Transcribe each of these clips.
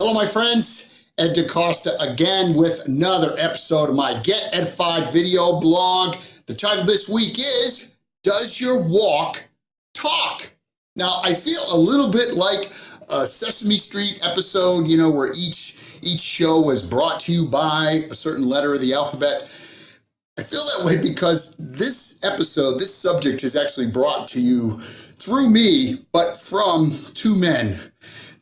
Hello, my friends. Ed DeCosta again with another episode of my Get Edified video blog. The title this week is, Does Your Walk Talk? Now, I feel a little bit like a Sesame Street episode, where each show was brought to you by a certain letter of the alphabet. I feel that way because this episode, this subject is actually brought to you through me, but from two men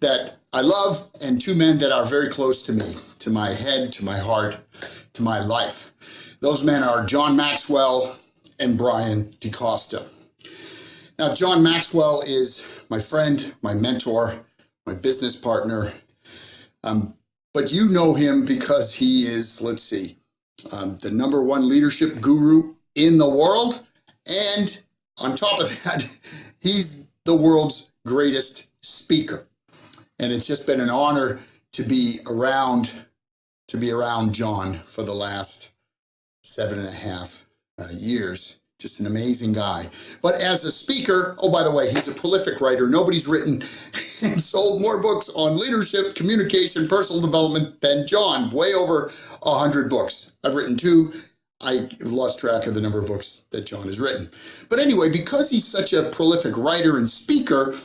that I love and two men that are very close to me, to my head, to my heart, to my life. Those men are John Maxwell and Bryan DeCosta. Now, John Maxwell is my friend, my mentor, my business partner. But you know him because he is, the #1 leadership guru in the world. And on top of that, he's the world's greatest speaker. And it's just been an honor to be around John for the last 7.5 years. Just an amazing guy. But as a speaker, oh, by the way, he's a prolific writer. Nobody's written and sold more books on leadership, communication, personal development than John. Way over 100 books. I've written 2. I've lost track of the number of books that John has written. But anyway, because he's such a prolific writer and speaker,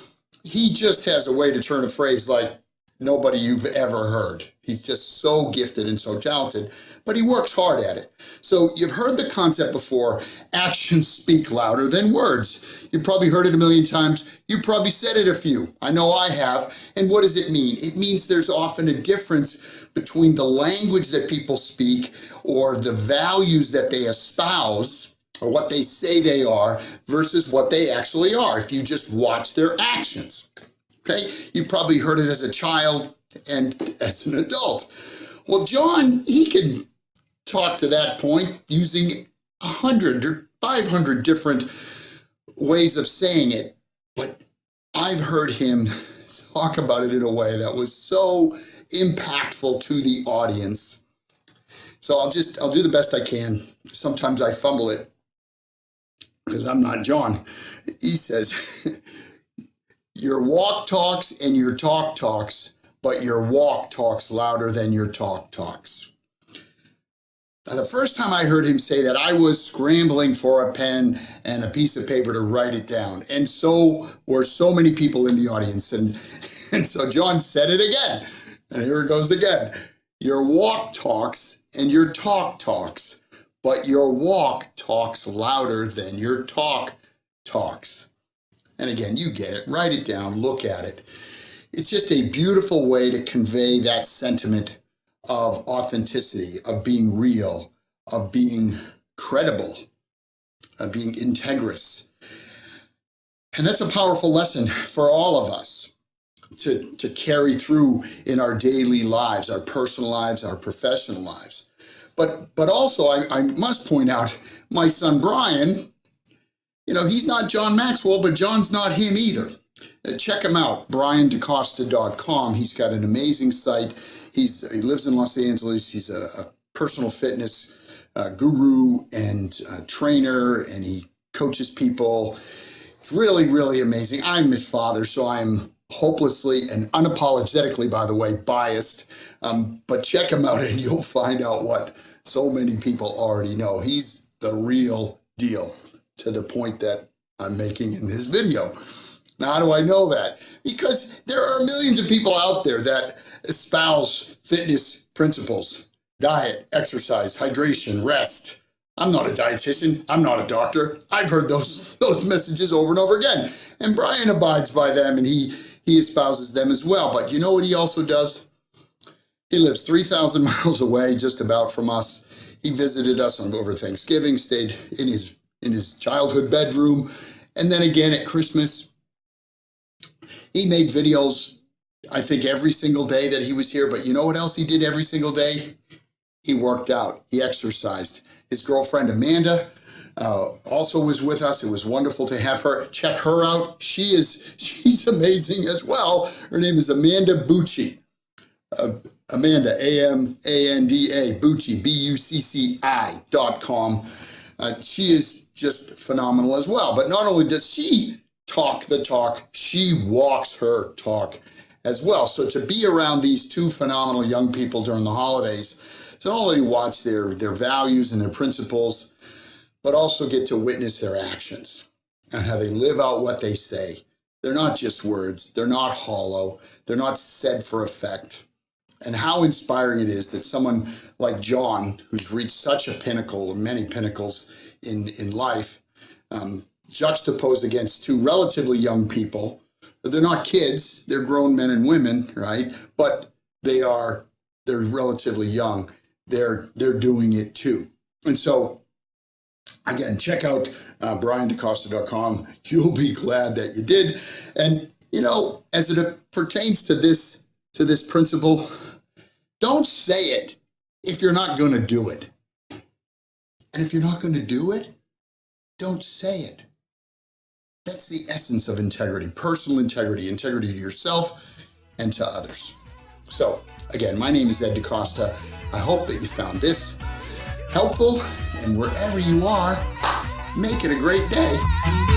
he just has a way to turn a phrase like nobody you've ever heard. He's just so gifted and so talented, but he works hard at it. So you've heard the concept before, actions speak louder than words. You've probably heard it a million times. You probably said it a few. I know I have. And what does it mean? It means there's often a difference between the language that people speak or the values that they espouse or what they say they are versus what they actually are if you just watch their actions. Okay? You probably heard it as a child and as an adult. Well, John, he can talk to that point using 100 or 500 different ways of saying it, but I've heard him talk about it in a way that was so impactful to the audience. So I'll do the best I can. Sometimes I fumble it because I'm not John. He says, your walk talks and your talk talks, but your walk talks louder than your talk talks. Now, the first time I heard him say that, I was scrambling for a pen and a piece of paper to write it down. And so were so many people in the audience. And so John said it again. And here it goes again. Your walk talks and your talk talks, but your walk talks louder than your talk talks. And again, you get it. Write it down. Look at it. It's just a beautiful way to convey that sentiment of authenticity, of being real, of being credible, of being integrous. And that's a powerful lesson for all of us to carry through in our daily lives, our personal lives, our professional lives. But also, I must point out, my son Bryan, he's not John Maxwell, but John's not him either. Check him out, BryanDeCosta.com. He's got an amazing site. He lives in Los Angeles. He's a personal fitness guru and trainer, and he coaches people. It's really, really amazing. I'm his father, so I'm hopelessly and unapologetically, by the way, biased. But check him out and you'll find out what so many people already know. He's the real deal, to the point that I'm making in this video. Now, how do I know that? Because there are millions of people out there that espouse fitness principles, diet, exercise, hydration, rest. I'm not a dietitian. I'm not a doctor. I've heard those messages over and over again. And Bryan abides by them, and he espouses them as well. But you know what he also does? He lives 3,000 miles away, just about from us. He visited us over Thanksgiving, stayed in his childhood bedroom, and then again at Christmas. He made videos, I think, every single day that he was here. But you know what else he did every single day? He worked out. He exercised. His girlfriend, Amanda, also was with us. It was wonderful to have her. Check her out. She's amazing as well. Her name is Amanda Buchi. Amanda, A-M-A-N-D-A, Buchi, B-U-C-C-I.com. She is just phenomenal as well. But not only does she talk the talk, she walks her talk as well. So to be around these two phenomenal young people during the holidays, to not only watch their values and their principles, but also get to witness their actions and how they live out what they say. They're not just words. They're not hollow. They're not said for effect. And how inspiring it is that someone like John, who's reached such a pinnacle, many pinnacles in life, juxtaposed against two relatively young people. They're not kids, they're grown men and women, right? But they're relatively young. They're doing it too. And so, again, check out BryanDeCosta.com. You'll be glad that you did. And, as it pertains to this principle, don't say it if you're not going to do it. And if you're not going to do it, don't say it. That's the essence of integrity, personal integrity to yourself and to others. So, again, my name is Ed DeCosta. I hope that you found this helpful, and wherever you are, make it a great day.